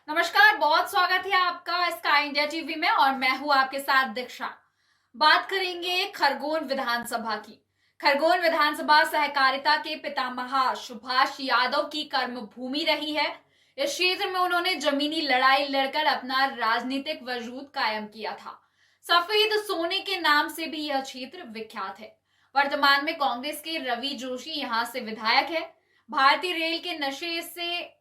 नमस्कार, बहुत स्वागत है आपका स्काई इंडिया टीवी में और मैं हूं आपके साथ दीक्षा। बात करेंगे खरगोन विधानसभा की। खरगोन विधानसभा सहकारिता के पितामह सुभाष यादव की कर्मभूमि रही है। इस क्षेत्र में उन्होंने जमीनी लड़ाई लड़कर अपना राजनीतिक वजूद कायम किया था। सफेद सोने के नाम से भी यह क्षेत्र विख्यात है। वर्तमान में कांग्रेस के रवि जोशी यहां से विधायक है। भारतीय रेल के नशे से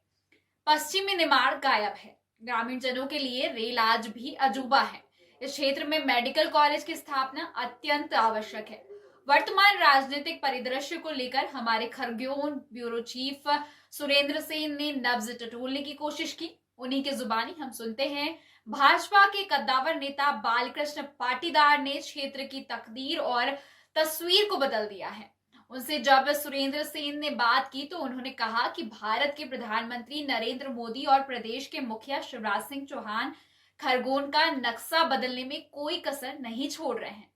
पश्चिमी निमाड़ गायब है। ग्रामीण जनों के लिए रेल आज भी अजूबा है। इस क्षेत्र में मेडिकल कॉलेज की स्थापना अत्यंत आवश्यक है। वर्तमान राजनीतिक परिदृश्य को लेकर हमारे खरगोन ब्यूरो चीफ सुरेंद्र सेन ने नब्ज टटोलने की कोशिश की। उन्हीं की जुबानी हम सुनते हैं। भाजपा के कद्दावर नेता बालकृष्ण पाटीदार ने क्षेत्र की तकदीर और तस्वीर को बदल दिया है। उनसे जब सुरेंद्र सेन ने बात की तो उन्होंने कहा कि भारत के प्रधानमंत्री नरेंद्र मोदी और प्रदेश के मुखिया शिवराज सिंह चौहान खरगोन का नक्शा बदलने में कोई कसर नहीं छोड़ रहे हैं।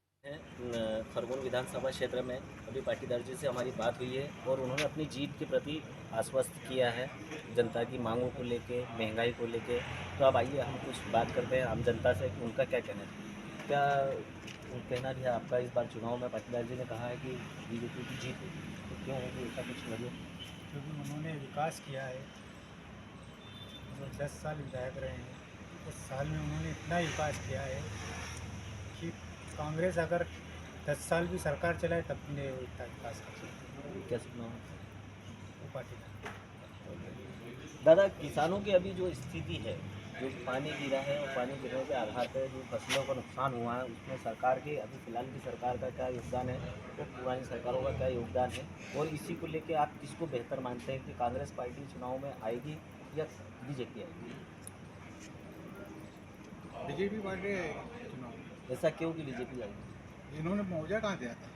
खरगोन विधानसभा क्षेत्र में अभी पाटीदार जी से हमारी बात हुई है और उन्होंने अपनी जीत के प्रति आश्वस्त किया है जनता की मांगों को लेके, महंगाई को लेके। तो अब आइए हम कुछ बात करते हैं आम जनता से कि उनका क्या कहना है। क्या कहना भी है आपका इस बार चुनाव में? पाटीदार जी ने कहा है कि बीजेपी की जीत होगी, तो क्यों होगी ऐसा कुछ लगे? क्योंकि उन्होंने विकास किया है। जो 10 साल विधायक रहे हैं, 10 साल में उन्होंने इतना विकास किया है कि कांग्रेस अगर 10 साल भी सरकार चलाए तब भी नहीं इतना विकास कर सकती। क्या सुना वो पार्टी का दादा, किसानों की अभी जो स्थिति है, जो पानी गिरा है और पानी गिरने के आधार पर जो फसलों का नुकसान हुआ है, उसमें सरकार के अभी फिलहाल की सरकार का क्या योगदान है और पुरानी सरकारों का क्या योगदान है, और इसी को लेकर आप किसको बेहतर मानते हैं कि कांग्रेस पार्टी चुनाव में आएगी या बीजेपी आएगी? बीजेपी पार्टी चुनाव। ऐसा क्यों कि बीजेपी आएगी? इन्होंने मुआवजा कहाँ दिया था?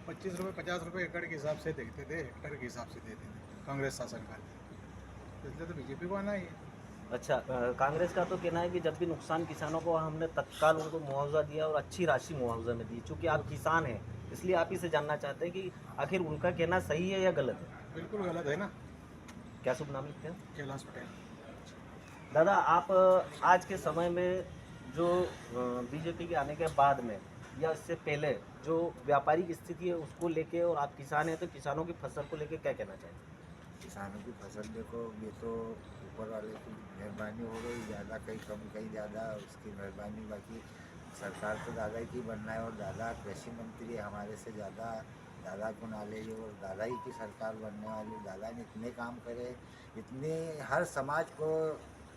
25 रुपये 50 रुपये एकड़ के हिसाब से देखते थे, हेक्टर के हिसाब से देते थे कांग्रेस शासनकाल में। तो इसलिए तो बीजेपी को आना ही है। अच्छा, कांग्रेस का तो कहना है कि जब भी नुकसान किसानों को, हमने तत्काल उनको मुआवजा दिया और अच्छी राशि मुआवजा में दी। चूँकि आप किसान हैं, इसलिए आप ही से जानना चाहते हैं कि आखिर उनका कहना सही है या गलत है? बिल्कुल गलत है ना। क्या शुभ नाम है? कैलाश पटेल। दादा, आप आज के समय में जो बीजेपी के आने के बाद में या इससे पहले जो व्यापारिक स्थिति है उसको लेके, और आप किसान हैं तो किसानों की फसल को लेके क्या कहना चाहेंगे? किसानों की फसल देखो, ये तो ऊपर वाले की मेहरबानी हो गई, ज़्यादा कहीं कम कहीं ज़्यादा उसकी मेहरबानी। बाकी सरकार तो दादा ही की बनना है और दादा कृषि मंत्री है, हमारे से ज़्यादा दादा को नॉलेज है और दादा ही की सरकार बनने वाली। दादा ने इतने काम करे, इतने हर समाज को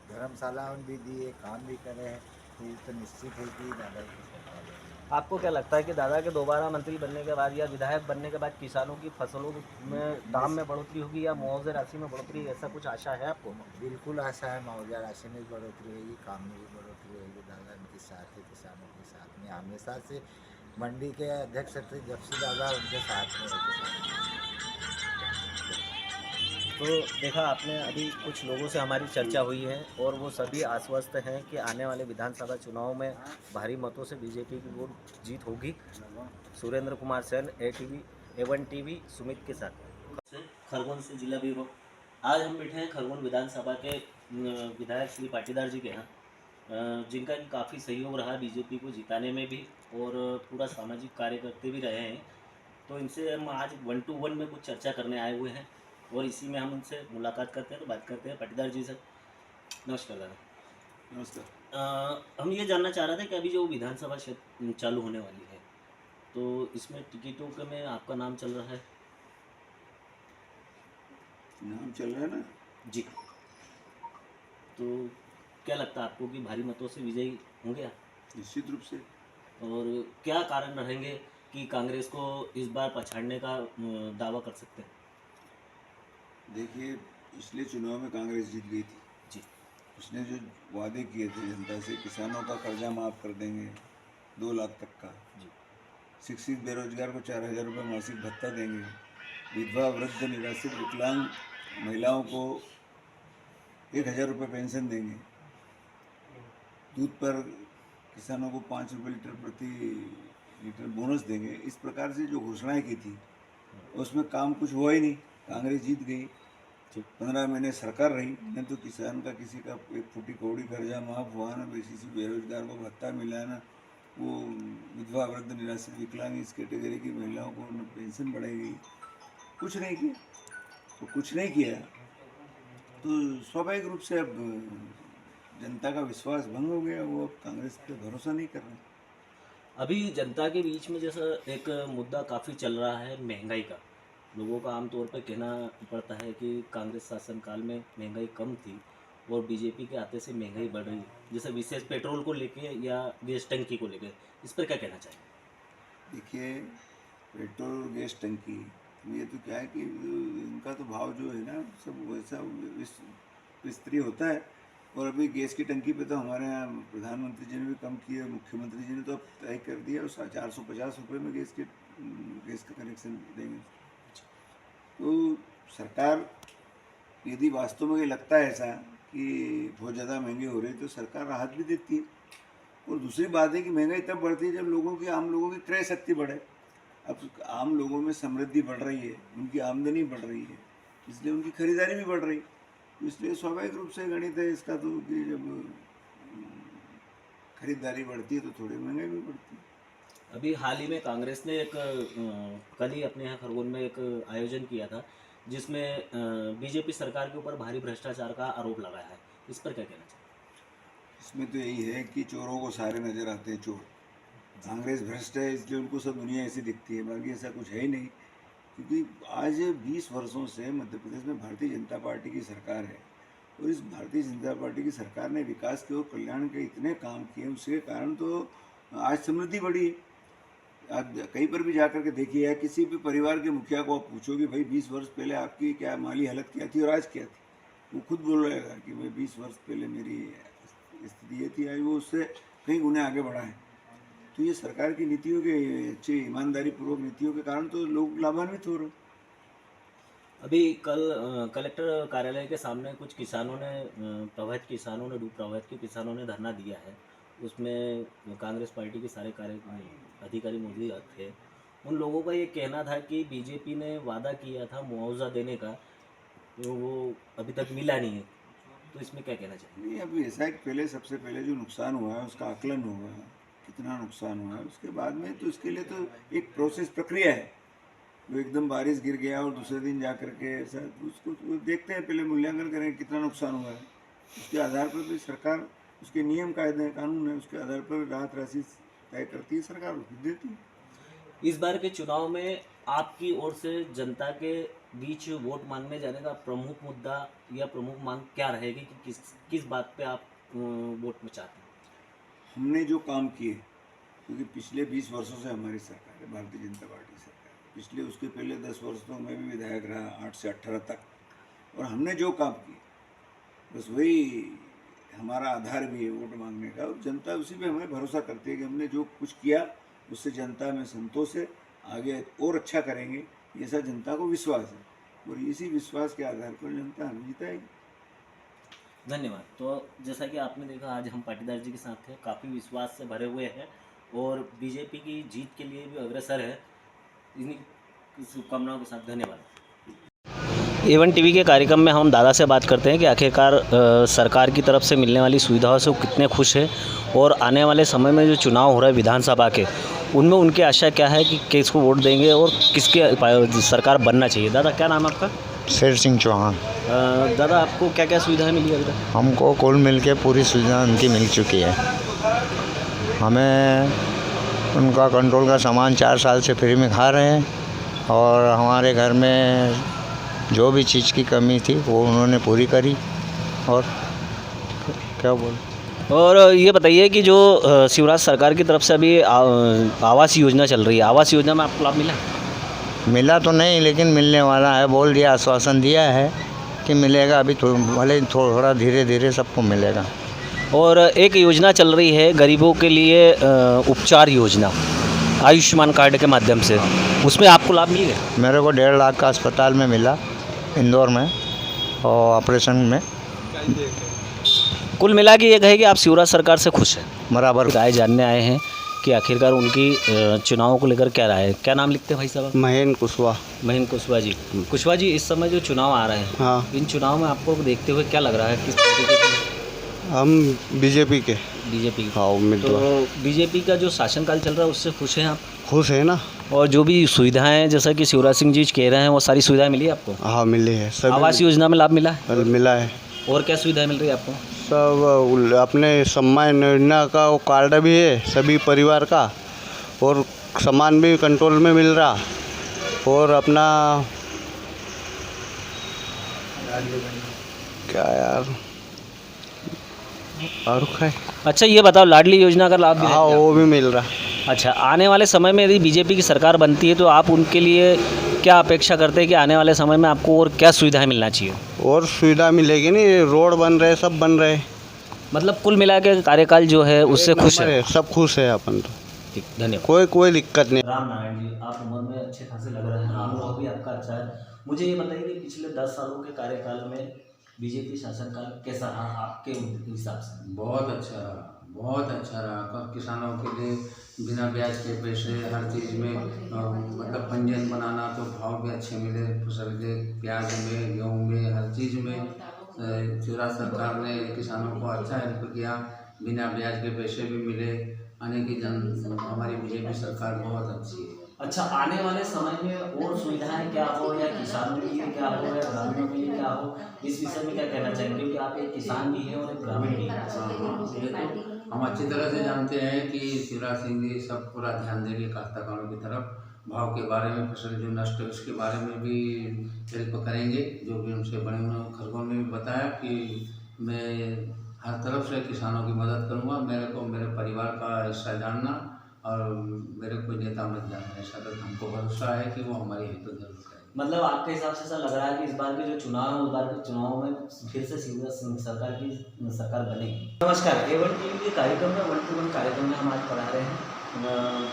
धर्मशाला भी दिए, काम भी करे, तो ये तो निश्चित है कि दादा ही की सरकार है। आपको क्या लगता है कि दादा के दोबारा मंत्री बनने के बाद या विधायक बनने के बाद किसानों की फसलों में दाम में बढ़ोतरी होगी या मुआवजे राशि में बढ़ोतरी, ऐसा कुछ आशा है आपको? बिल्कुल आशा है, मुआवजा राशि में भी बढ़ोतरी होगी, काम में भी बढ़ोतरी होगी। दादा इनके साथ है, किसानों के साथ में हमेशा से। मंडी के अध्यक्ष थे जब से दादा उनके साथ में है किसान। तो देखा आपने, अभी कुछ लोगों से हमारी चर्चा हुई है और वो सभी आश्वस्त हैं कि आने वाले विधानसभा चुनाव में भारी मतों से बीजेपी की वोट जीत होगी। Surendra Kumar Sen, ATV A1 TV Sumit के साथ खरगोन से जिला ब्यूरो। आज हम बैठे हैं खरगोन विधानसभा के विधायक श्री पाटीदार जी के यहाँ, जिनका कि काफ़ी सहयोग रहा बीजेपी को जिताने में भी और पूरा सामाजिक कार्य करते भी रहे हैं। तो इनसे हम आज 1 to 1 में कुछ चर्चा करने आए हुए हैं और इसी में हम उनसे मुलाकात करते हैं। तो बात करते हैं पाटीदार जी से। नमस्कार दादा। नमस्कार। हम ये जानना चाह रहे थे कि अभी जो विधानसभा क्षेत्र चालू होने वाली है, तो इसमें टिकटों के में आपका नाम चल रहा है? नाम चल रहा है ना जी। तो क्या लगता है आपको कि भारी मतों से विजयी होंगे आप? निश्चित रूप से। और क्या कारण रहेंगे कि कांग्रेस को इस बार पछाड़ने का दावा कर सकते हैं? देखिए, पिछले चुनाव में कांग्रेस जीत गई थी जी। उसने जो वादे किए थे जनता से, किसानों का कर्जा माफ़ कर देंगे 2 लाख तक का जी। शिक्षित बेरोजगार को 4,000 रुपये मासिक भत्ता देंगे, विधवा वृद्ध निराश्रित विकलांग महिलाओं को 1,000 रुपये पेंशन देंगे, दूध पर किसानों को 5 रुपये लीटर प्रति लीटर बोनस देंगे। इस प्रकार से जो घोषणाएं की थी उसमें काम कुछ हुआ ही नहीं, कांग्रेस जीत गई। ठीक। 15 महीने सरकार रही न तो किसान का किसी का एक फूटी कौड़ी कर्जा माफ हुआ, ना किसी बेरोजगार को भत्ता मिला, ना वो विधवा वृद्ध निराश्रित विकलांग इस कैटेगरी की महिलाओं को न पेंशन बढ़ाई गई, कुछ नहीं किया। तो कुछ नहीं किया तो स्वाभाविक रूप से अब जनता का विश्वास भंग हो गया, वो अब कांग्रेस पे भरोसा नहीं कर रहे। अभी जनता के बीच में जैसा एक मुद्दा काफ़ी चल रहा है महंगाई का। लोगों का आमतौर पर कहना पड़ता है कि कांग्रेस शासनकाल में महंगाई कम थी और बीजेपी के आते से महंगाई बढ़ रही है, जैसे विशेष पेट्रोल को लेके या गैस टंकी को लेके, इस पर क्या कहना चाहिए? देखिए, पेट्रोल और गैस टंकी ये तो क्या है कि इनका तो भाव जो है ना सब वैसा विस्तृत होता है। और अभी गैस की टंकी पे तो हमारे यहाँ प्रधानमंत्री जी ने भी कम किया, मुख्यमंत्री जी ने तो अब तय कर दिया उस 450 रुपये में गैस का कनेक्शन देंगे। तो सरकार यदि वास्तव में लगता है ऐसा कि बहुत ज़्यादा महंगी हो रही है तो सरकार राहत भी देती है। और दूसरी बात है कि महंगाई तब बढ़ती है जब आम लोगों की क्रय शक्ति बढ़े। अब आम लोगों में समृद्धि बढ़ रही है, उनकी आमदनी बढ़ रही है, इसलिए उनकी खरीदारी भी बढ़ रही है। तो इसलिए स्वाभाविक रूप से गणित है इसका तो कि जब खरीदारी बढ़ती है तो थोड़ी महंगाई भी बढ़ती है। अभी हाल ही में कांग्रेस ने एक कल ही अपने यहाँ खरगोन में एक आयोजन किया था जिसमें बीजेपी सरकार के ऊपर भारी भ्रष्टाचार का आरोप लगाया है, इस पर क्या कहना चाहिए? इसमें तो यही है कि चोरों को सारे नज़र आते हैं चोर। कांग्रेस भ्रष्ट है इसलिए उनको सब दुनिया ऐसी दिखती है, बाकी ऐसा कुछ है ही नहीं। क्योंकि आज 20 वर्षों से मध्य प्रदेश में भारतीय जनता पार्टी की सरकार है और इस भारतीय जनता पार्टी की सरकार ने विकास के और कल्याण के इतने काम किए, उसके कारण तो आज समृद्धि बढ़ी है। आप कहीं पर भी जाकर के देखिए, या किसी भी परिवार के मुखिया को आप पूछोगे भाई 20 वर्ष पहले आपकी क्या माली हालत क्या थी और आज क्या थी, वो खुद बोल रहेगा कि भाई 20 वर्ष पहले मेरी स्थिति ये थी, आज वो उससे कई गुने आगे बढ़ा है। तो ये सरकार की नीतियों के अच्छे ईमानदारी पूर्वक नीतियों के कारण तो लोग लाभान्वित हो रहे। अभी कल कलेक्टर कार्यालय के सामने कुछ किसानों ने प्रभावित किसानों ने डूब प्रभावित के किसानों ने धरना दिया है, उसमें कांग्रेस पार्टी के सारे अधिकारी मौजूद थे। उन लोगों का ये कहना था कि बीजेपी ने वादा किया था मुआवजा देने का, तो वो अभी तक मिला नहीं है, तो इसमें क्या कहना चाहिए? नहीं, अभी ऐसा है कि पहले सबसे पहले जो नुकसान हुआ है उसका आकलन हुआ है, कितना नुकसान हुआ है, उसके बाद में तो इसके लिए तो एक प्रोसेस प्रक्रिया है। वो एकदम बारिश गिर गया और दूसरे दिन जा कर के ऐसा उसको तो देखते हैं, पहले मूल्यांकन करें कितना नुकसान हुआ है, उसके आधार पर भी सरकार उसके नियम कायदे कानून है, उसके आधार पर राहत राशि तय करती है सरकार, देती है। इस बार के चुनाव में आपकी ओर से जनता के बीच वोट मांगने जाने का प्रमुख मुद्दा या प्रमुख मांग क्या रहेगी कि किस बात पे आप वोट में चाहते हैं? हमने जो काम किए, क्योंकि पिछले 20 वर्षों से हमारी सरकार है, भारतीय जनता पार्टी सरकार, पिछले उसके पहले 10 वर्ष तो मैं भी विधायक रहा 8 से 18 तक, और हमने जो काम किए बस वही हमारा आधार भी है वोट मांगने का। और जनता उसी पे हमें भरोसा करती है कि हमने जो कुछ किया उससे जनता में संतोष है, आगे और अच्छा करेंगे, ऐसा जनता को विश्वास है, और इसी विश्वास के आधार पर जनता हमें जिताएगी। धन्यवाद। तो जैसा कि आपने देखा, आज हम पाटीदार जी के साथ थे, काफ़ी विश्वास से भरे हुए हैं और बीजेपी की जीत के लिए भी अग्रसर है। इन्हीं शुभकामनाओं के साथ धन्यवाद। A1 टीवी के कार्यक्रम में हम दादा से बात करते हैं कि आखिरकार सरकार की तरफ से मिलने वाली सुविधाओं से वो कितने खुश हैं और आने वाले समय में जो चुनाव हो रहा है विधानसभा के, उनमें उनकी आशा क्या है कि किसको वोट देंगे और किसकी सरकार बनना चाहिए। दादा, क्या नाम है आपका? शेर सिंह चौहान। दादा, आपको क्या क्या सुविधाएं मिली अभी तक? हमको कुल मिल के पूरी सुविधा उनकी मिल चुकी है। हमें उनका कंट्रोल का सामान 4 साल से फ्री में खा रहे हैं और हमारे घर में जो भी चीज़ की कमी थी वो उन्होंने पूरी करी। और क्या बोल, और ये बताइए कि जो शिवराज सरकार की तरफ से अभी आवास योजना चल रही है, आवास योजना में आपको लाभ मिला? मिला तो नहीं, लेकिन मिलने वाला है, बोल दिया, आश्वासन दिया है कि मिलेगा। अभी भले थोड़ा धीरे धीरे सबको मिलेगा। और एक योजना चल रही है गरीबों के लिए, उपचार योजना आयुष्मान कार्ड के माध्यम से, उसमें आपको लाभ मिल गया? मेरे को 1.5 लाख का अस्पताल में मिला, इंदौर में, और ऑपरेशन में। कुल मिला के ये कहे कि आप शिवराज सरकार से खुश हैं? बराबर। राय जानने आए हैं कि आखिरकार उनकी चुनाव को लेकर क्या राय है। क्या नाम लिखते हैं भाई साहब? महेंद्र कुशवाहा। महेंद्र कुशवाहा जी। कुशवाहा जी, इस समय जो चुनाव आ रहे हैं, हाँ, इन चुनाव में आपको देखते हुए क्या लग रहा है, किस तरीके के? हम बीजेपी के। बीजेपी। हाँ, उम्मीदवार। तो बीजेपी का जो शासनकाल चल रहा है उससे खुश हैं आप? खुश है ना। और जो भी सुविधाएं, जैसा कि शिवराज सिंह जी कह रहे हैं, वो सारी सुविधाएं मिली है आपको? हाँ, मिली है सब। आवास योजना में लाभ मिला है? मिला है। और क्या सुविधाएं मिल रही है आपको? सब अपने सम्मान योजना का वो कार्ड भी है सभी परिवार का, और सामान भी कंट्रोल में मिल रहा, और अपना क्या यार और है। अच्छा, ये बताओ, लाडली योजना का लाभ भी हाँ, है? वो भी मिल रहा। अच्छा, आने वाले समय में यदि बीजेपी की सरकार बनती है तो आप उनके लिए क्या अपेक्षा करते हैं कि आने वाले समय में आपको और क्या सुविधाएं मिलना चाहिए? और सुविधा मिलेगी नहीं, रोड बन रहे, सब बन रहे। मतलब कुल मिला के कार्यकाल जो है उससे खुश है? सब खुश है अपन तो। ठीक, धन्यवाद। कोई दिक्कत नहीं। राम नारायण जी, आप उम्र में अच्छे खासे लग रहे हैं, अनुभव भी आपका अच्छा है। मुझे ये बताइए कि पिछले 10 सालों के कार्यकाल में बीजेपी शासनकाल कैसा रहा आपके हिसाब से? बहुत अच्छा रहा, बहुत अच्छा रहा। किसानों के लिए बिना ब्याज के पैसे हर चीज़ में, मतलब पंजीयन बनाना तो भाव भी अच्छे मिले फसल के, प्याज में, गेहूँ में, हर चीज़ में। शिवराज सरकार ने किसानों को अच्छा हेल्प किया, बिना ब्याज के पैसे भी मिले। आने की हमारी बीजेपी सरकार बहुत अच्छी है। अच्छा, आने वाले समय में और सुविधाएं क्या हो, या किसानों के लिए क्या हो, या ग्रामीणों के लिए क्या हो, इस विषय में क्या कहना चाहेंगे? क्योंकि आप एक किसान भी हैं और एक ग्रामीण भी हैं। ये तो हम अच्छी तरह से जानते हैं कि शिवराज सिंह जी सब पूरा ध्यान देंगे काश्तकारों की तरफ, भाव के बारे में, फसल जो नष्ट है उसके बारे में भी हेल्प करेंगे। जो भी उनसे बड़े उन्होंने खरगोन में भी बताया कि मैं हर तरफ से किसानों की मदद करूंगा, मेरे को मेरे परिवार का हिस्सा जानना, और मेरे कोई नेता मत जानना, ऐसा तो हमको भरोसा है कि वो हमारी हेल्प जरूर करेंगे। मतलब आपके हिसाब से ऐसा लग रहा है कि इस बार के जो चुनाव है, उस बार के चुनाव में फिर से शिवराज सिंह सरकार की सरकार बनेगी। नमस्कार, A1 टीवी के कार्यक्रम में 1 to 1 कार्यक्रम में हम आज पढ़ा रहे हैं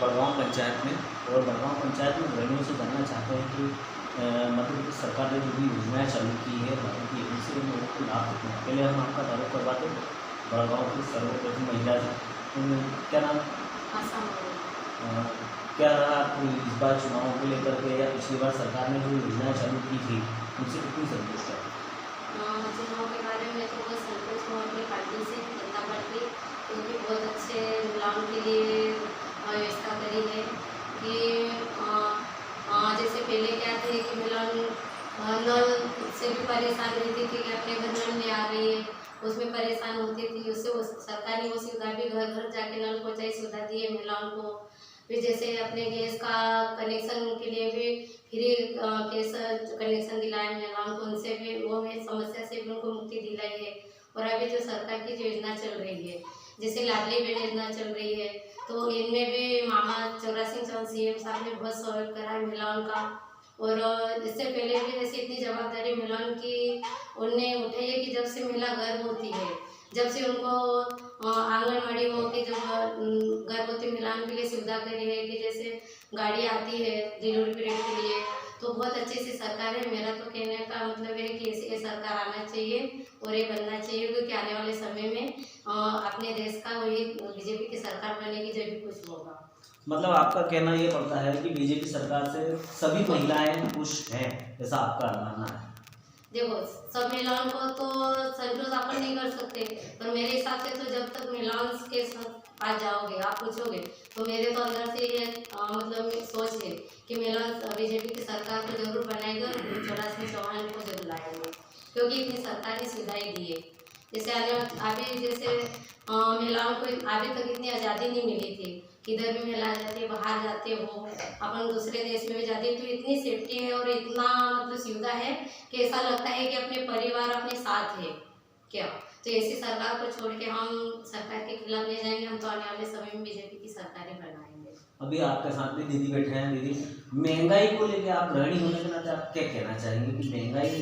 बड़गांव पंचायत में, और बड़गांव पंचायत में ग्रामीणों से जानना चाहते हैं कि मध्य प्रदेश सरकार ने जो भी योजनाएँ चालू की है, की उनसे लोगों को लाभ कितना। पहले हम आपका तारुफ करवाते हैं बड़गांव की सर्वप्रथम महिला जी, क्या नाम? क्या रहा आपको इस बार चुनावों को लेकर के, या पिछली बार सरकार ने जो योजनाएं चालू की थी उनसे कितनी संतुष्ट है? चुनाव के बारे में तो बहुत संतुष्ट हूँ अपनी पार्टी से, जनता पार्टी, क्योंकि बहुत अच्छे महिलाओं के लिए व्यवस्था करी है कि जैसे पहले क्या थे कि महिलाओं नल से भी परेशान रहती थी कि अपने घर नल नहीं आ रही है, उसमें परेशान होती थी। उससे सरकार ने वो सुविधा भी घर घर जाके नल पहुँचाई सुविधा दी है महिलाओं को। फिर जैसे अपने गैस का कनेक्शन के लिए भी फ्री गैस कनेक्शन दिलाया महिलाओं को, उनसे भी वो समस्या से भी उनको मुक्ति दिलाई है। और अभी जो सरकार की जो योजना चल रही है, जैसे लाडली बहन योजना चल रही है, तो इनमें भी मामा शिवराज सिंह चौहान CM साहब ने बहुत सहयोग करा है महिलाओं का। और इससे पहले भी जैसे इतनी जवाबदारी महिलाओं की उनने उठाई है कि जब से महिला गर्भ होती है, जब से उनको आंगनबाड़ी हो के जो गर्भवती महिलाओं के लिए सुविधा करी है कि जैसे गाड़ी आती है डिलीवरी पीरियड के लिए, तो बहुत अच्छे से सरकार है। मेरा तो कहने का मतलब है कि ऐसी सरकार आना चाहिए और ये बनना चाहिए, क्योंकि आने वाले समय में अपने देश का वही बीजेपी की सरकार बनेगी जब भी कुछ होगा। मतलब आपका कहना ये पड़ता है कि बीजेपी सरकार से सभी महिलाएं खुश हैं, ऐसा आपका मानना है? देखो, सब महिलाओं को तो संतोष अपन नहीं कर सकते, पर मेरे हिसाब से तो जब तक महिलाओं के पास जाओगे, आप पूछोगे, तो मेरे तो अंदर से ये मतलब सोच है कि महिला बीजेपी की सरकार को जरूर बनाएगा और शिवराज सिंह चौहान को जरूर लाएंगे, क्योंकि इतनी सरकार ने सुविधाएं दी है। जैसे अभी जैसे महिलाओं को अभी तक इतनी आज़ादी नहीं मिली थी, किधर भी महिला जाती है, बाहर जाते हो, अपन दूसरे देश में भी जाते हैं, तो इतनी सेफ्टी है और इतना मतलब सुविधा है कि ऐसा लगता है कि अपने परिवार अपने साथ है क्या। तो ऐसी सरकार को छोड़ के हम सरकार के खिलाफ ले जाएंगे, हम तो आने वाले समय में बीजेपी की सरकारें बनाएंगे। अभी आपके साथ में दीदी बैठे हैं। दीदी, महंगाई को लेकर आप गृहिणी होने के नाते आप क्या कहना चाहेंगे कि महंगाई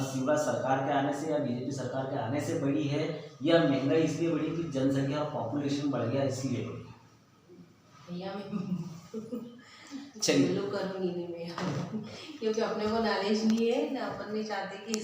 शिवराज सरकार के आने से या बीजेपी सरकार के आने से बढ़ी है, या महंगाई इसलिए बढ़ी कि जनसंख्या और पॉपुलेशन बढ़ गया इसलिए बढ़ी? भैया चलिए करूँगी नहीं मैं क्योंकि अपने को नॉलेज नहीं है ना, अपन नहीं चाहते कि